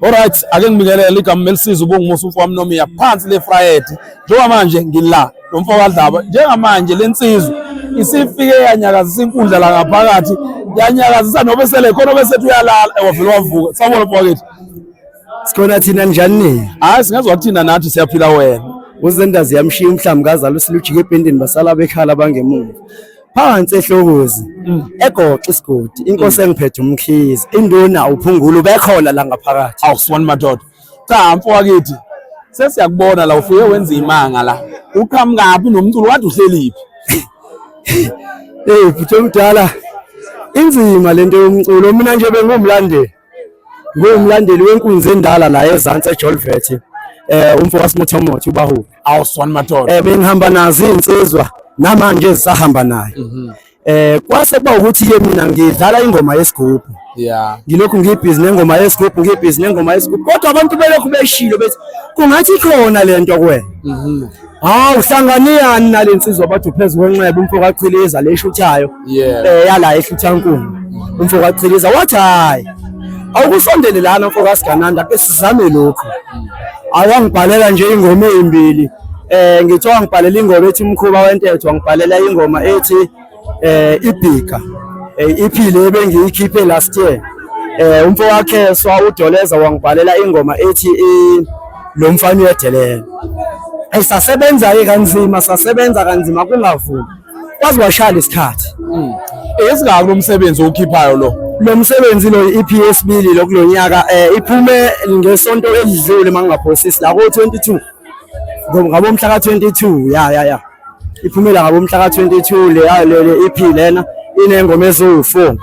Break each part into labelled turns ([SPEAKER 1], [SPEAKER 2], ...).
[SPEAKER 1] Alright, ake ngibingelele igama Melisiza ubonguMusa umfowami Nomiya phansi le Friday. Njengoba manje ngila nomfowabo kaDlaba. Njengamanje lensizwe isifike yanyakazisa inkundla la ngaphakathi. Yanyakazisa nobe sele khona besethu uyalala ewavela wavuka. Sawubona mfowethu.
[SPEAKER 2] Sikhona thina njani?
[SPEAKER 1] Hayi singezwa kuthina nathi siyaphila wena.
[SPEAKER 2] Uzendazi yamshiya umhlamba kazala usilujike ebhendeni basala bekhala bangemuva. Phansi ehlokozi egoxa isigodi inkosi engiphethe umkhizi induna uphungulu bekhona la ngaphakathi.
[SPEAKER 1] Awusibona madoda. Cha mfowethu sesiyakubona la ufike wenza imanga la. Uqhamukapi nomculo wathi uhlelephi?
[SPEAKER 2] Butho omdala inzima lento yomculo mina nje bengumlandeli. Ngumlandeli wenkunzi endala la eZansi eJolvet. Umfowabo waSimothomothi ubahu.
[SPEAKER 1] Awusibona madoda.
[SPEAKER 2] Bengihamba nazo insizwa namanje sahamba naye. Kwase kuba ukuthi ke mina ngidlala ingoma yesigubhu.
[SPEAKER 1] Yeah.
[SPEAKER 2] Ngilokhu ngibhizi nengoma yesigubhu ngibhizi nengoma yesigubhu kodwa abantu belokhu beshilo bethi kungathi khona lento kuwena. Hawu hlanganiyani nalensizwa bathi phezulu kwenxeba umfowabo kaqhiliza leshuthayo. Yala ehluthankulu. Umfowabo kaqhiliza wathi hayi awukusondele lana mfowabo kaSigananda ke sizame lokho. Awangibhalela nje ingoma ezimbili. Ngithiwa ngibhalela ingoma ethi umkhuba wentetho ngibhalela ingoma ethi ibhika iphile ebengiyikhiphe last year. Umfowabo wakhe swa uDoleza wangibhalela ingoma ethi lo mfana uyedelela. Sasebenza kanzima sasebenza kanzima kungavumi kwazi washala isikhathi.
[SPEAKER 1] Esingaka lo msebenzi okhiphayo lo
[SPEAKER 2] msebenzi lo iEPS bili lokulonyaka iphume ngesonto elidlule mangaphosisi la ko22 ngabo mhla ka22 ya iphumela ngabo mhla ka22 le EP lena inengoma ezo4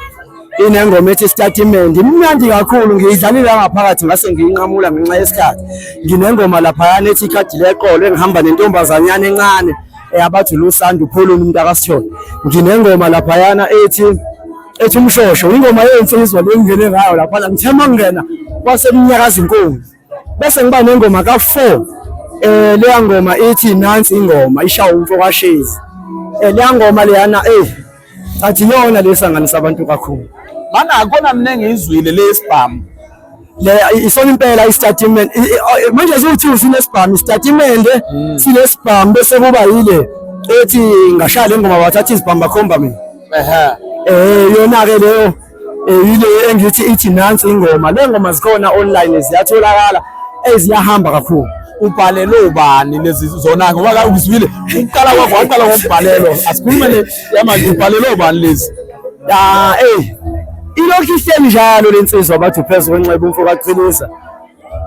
[SPEAKER 2] inengoma ethi statement imnandi kakhulu ngiyidlalile ngaphakathi ngase ngiyinqamula ngenxa yesikhathi. Nginengoma lapha ethi ikhadi leqolo engihamba nentombazanyana encane abathi uLusanda uPholo umuntu akasithole. Nginengoma lapha yana ethi umshosho ingoma yensizwa lengene ngayo lapha ngithema ngena kwasemnyakazi inkonzo. Bese ngiba nengoma ka4 leya ngoma ethi nansi ingoma ishawa umfo kaShezi. Leya ngoma leyana athi yona lesanganisa abantu kakhulu.
[SPEAKER 1] Mana akona mina engizwile leSpam.
[SPEAKER 2] Le isona impela istatement manje siwuthi sineSpam istatement sineSpam bese kuba yile ethi ngashaya lengoma bathatha izibhamba bakhomba mina. Yona ke leyo yile engithi ithi nansi ingoma. Le ngoma zikhona online ziyatholakala eziyahamba kakhulu.
[SPEAKER 1] Ubhalelo ubani lezi zona ngoba ka uzwile uqala kwakho waqala ngokubhalelo asikhulume yamanje ubhalelo ubani lezi
[SPEAKER 2] ilokhu ihleli njalo lensizwa bathi phezulu kwenxeba umfowabo kaqhiliza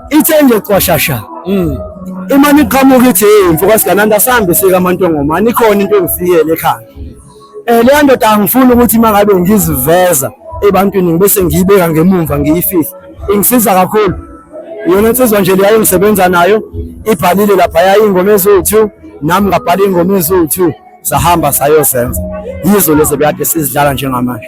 [SPEAKER 2] ithenge cwashasha imani iqhamuka ithi umfowabo kaSigananda sambe sika Mantongomani ikhona into engifikele ekhaya. Le ndoda angifuni ukuthi mangabe ngiziveza ebantwini bese ngiyibeka ngemumva ngiyifihla ingisiza kakhulu. Yona insizwa nje leyo ngisebenza nayo ibhalile lapha ya ingoma ezo2 nami ngabhala ingoma ezo2 sahamba sayosenza yizo lezi bekade sizidlala njengamanje.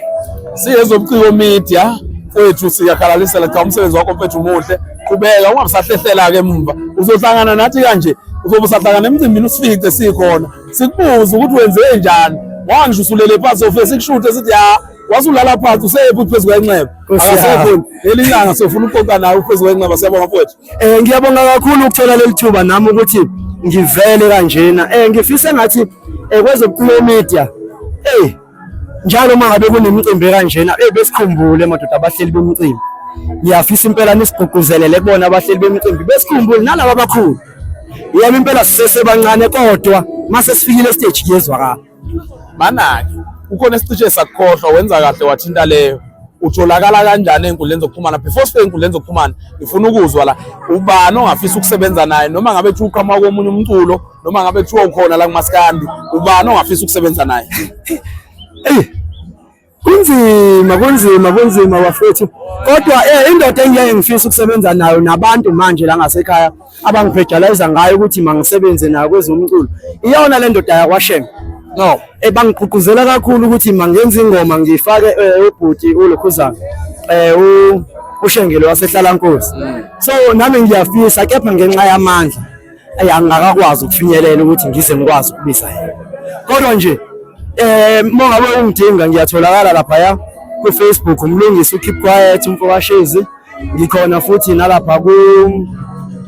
[SPEAKER 1] Siyezobuciko media wethu siyakhalalisela la cha umsebenzi wakho mfethu umuhle kubeka ungabisahlehlela ke emva uzohlangana nathi kanje uzobe usahlangana emcimbini usifice sikhona sikubuza ukuthi wenze njani wangisho usulele phansi ofese sikushuthe sithi ya wasulala phansi usephi phezulu kwenxeba akasekhona elinyanga sofuna uqoqa nawe phezulu kwenxeba siyabonga mfowethu.
[SPEAKER 2] Ngiyabonga kakhulu ukuthola leli thuba nami ukuthi ngivele kanjena ngifisa ngathi kwezobuciko media njalo mangabe kunemicimbi kanjena besikhumbule madoda abahleli bemicimbi. Ngiyafisa impela nisigqugquzelele kubona abahleli bemicimbi besikhumbule nalabo abakhulu. Yami impela sisesebancane kodwa mase sifikile stage kuyezwakala.
[SPEAKER 1] Manake ukhona isicishe sakukhohlwa wenza kahle wathinta leyo utholakala kanjani enkundleni zokuxhumana before sibe enkundleni zokuxhumana ngifuna ukuzwa la ubani ongafisa ukusebenza naye noma ngabe ethu uqhamuka komunye umculo noma ngabe ethu ukhona la kuMaskandi ubani ongafisa ukusebenza naye.
[SPEAKER 2] Kunzima bafethu kodwa indoda engiye ngifisa ukusebenza nayo nabantu manje la ngasekhaya abangipredalize ngayo ukuthi mangisebenze nayo kwezomculo iyona le ndoda yakwaShenge. No bangigqugquzela kakhulu ukuthi mangenza ingoma ngifake ubhuti uLukhuzana uShengelo wasehlala Nkosi. So nami ngiyafisa kepha ngenxa yamandla angakakwazi ukufinyelela ukuthi ngize ngikwazi ukubisa yena. Kodwa nje mongabe ungidinga ngiyatholakala lapha ku Facebook umlungisi uKeep Quiet umfowabo kaShezi ngikhona futhi nalapha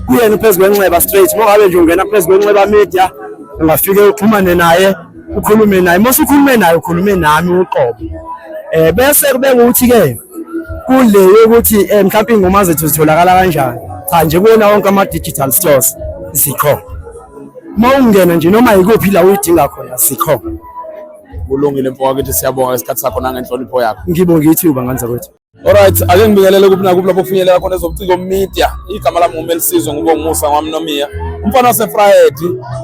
[SPEAKER 2] kuyena phezu kwenxeba straight. Ngoba nje ungena phezu kwenxeba media ungafike uxhumane naye ukhulume naye, mase ukhulume naye ukhulume nami uqobo. Bese kube ukuthi ke kule yokuthi mhlawumbe ingoma zethu zitholakala kanjani, cha nje kuona wonke ama digital stores zikhona. Uma ungena nje noma yikuphi la uyidinga khona zikhona.
[SPEAKER 1] Kulungile mfowethu, siyabonga isikhathi sakho nangenhlonipho yakho.
[SPEAKER 2] Ngibonga ithuba nganza kwethu.
[SPEAKER 1] Alright, ake ngibingelele kuphi nakuphi lapho kufinyelela khona ezobuciko media. Igama lami nguMelisizwe ngubonguMusa kwaMnomiya. Umfana waseFriday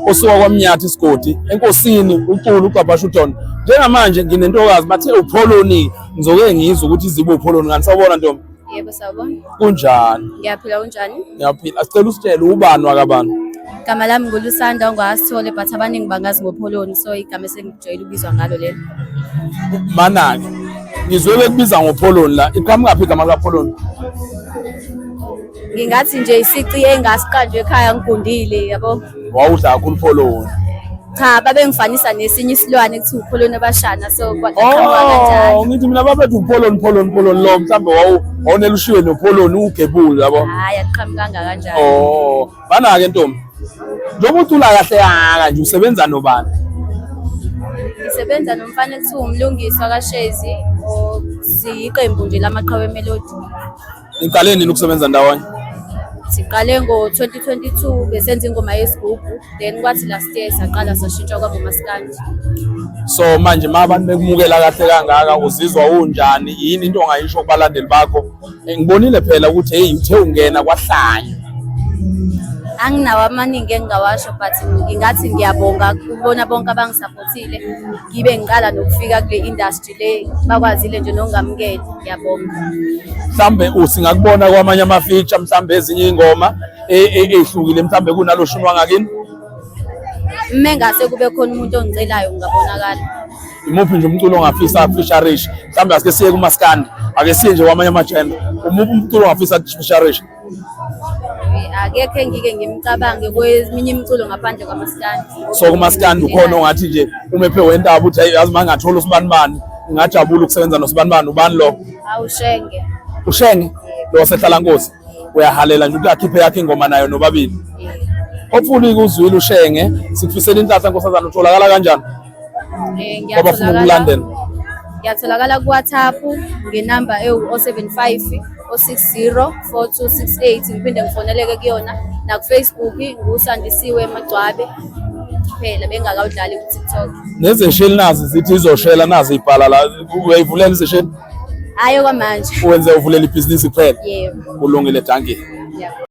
[SPEAKER 1] osuka kwaMnyathi isigodi enkosini uCulu uCabasha uDon. Njengamanje nginentokazi bathe uPholoni, ngizoke ngizwe ukuthi izibo uPholoni ngani sawubona ntombi.
[SPEAKER 3] Yebo sawubona.
[SPEAKER 1] Kunjani?
[SPEAKER 3] Ngiyaphila unjani?
[SPEAKER 1] Ngiyaphila. Asicela usitshele ubani wakabani.
[SPEAKER 3] Igama lami nguLusanda ongwasithole but abaningi bangazi ngoPholoni, so igama esengijwayele ukubizwa ngalo lelo.
[SPEAKER 1] Manake ngizwe bekubiza ngoPholoni la, iqhamuka igama likaPholoni.
[SPEAKER 3] Ngingathi nje isici engasiqanjwe ekhaya ngigundile yabo.
[SPEAKER 1] Wawudla kakhulu uPholoni.
[SPEAKER 3] Cha, babengifanisa nesinye isilwane ekuthiwa uPholoni abashana, so kwaqhamuka kanjani.
[SPEAKER 1] Ngithi mina babethu uPholoni lo mhlambe wawunelushiwe noPholoni uGebulu yabo.
[SPEAKER 3] Hayi aqhamukanga kanjani.
[SPEAKER 1] Bana-ke ntombi, njengoba ucula kahle kangaka nje usebenza nobani?
[SPEAKER 3] Ngisebenza nomfana ekuthiwa umlungiswa kaShezi siyiqembu nje lamaqhawe emelody.
[SPEAKER 1] Niqale nini ukusebenza ndawonye?
[SPEAKER 3] Siqale ngo-2022 besenza ingoma yesigubhu, then kwathi last year saqala sashintsha kwaba umaskandi.
[SPEAKER 1] So manje abantu bekumukela kahle kangaka uzizwa unjani? Yini into ongayisho kubalandeli bakho? Ngibonile phela ukuthi hey uthe ungena kwahlanya.
[SPEAKER 3] Anginawo amaningi engingawasho but ngingathi ngiyabonga ukubona bonke abangisupportile ngibe ngiqala nokufika kule industry le bakwazile nje nokungamukela. Ngiyabonga.
[SPEAKER 1] Mhlambe usingakubona kwamanye ama-feature mhlambe ezinye ingoma ehlukile mhlambe kunaloshunwa ngakini?
[SPEAKER 3] Mengase kube khona umuntu ongicelayo ngabonakala.
[SPEAKER 1] Imuphi nje umculo ongafisa featureish? Mhlambe asike siye kumaskandi, ake siye nje kwamanye ama-genre. Umuphi umculo ongafisa featureish?
[SPEAKER 3] Akekho ngike ngimcabange kweminye imiculo ngaphandle kwamaskandi.
[SPEAKER 1] So kumaskandi ukhona ongathi nje umephe wentaba uthi yazi mangathola usibanibani ngajabula ukusebenza nosibanibani, ubani lo?
[SPEAKER 3] Awushenge.
[SPEAKER 1] Ushenge lo sehlala Nkosi. Uyahalela nje ukukhiphe yakhe ingoma nayo nobabili. Hopefully kuzwile ushenge, sikufisela inhlanhla Nkosazana utholakala kanjani?
[SPEAKER 3] Ngiyatholakala ku WhatsApp ngenamba ewu-075 060 4268, ngiphinde ngifoneleke kuyona, na ku Facebook nguSandisiwe Magcwabe phela bengakawudlali ku TikTok.
[SPEAKER 1] Nezesheli nazi zithi izoshela nazi ibhala la, uyayivulela izesheli?
[SPEAKER 3] Hayi kwamanje.
[SPEAKER 1] Uwenze uvulela ibhizinisi kuphela?
[SPEAKER 3] Yebo.
[SPEAKER 1] Kulungile, danke.
[SPEAKER 3] Yebo.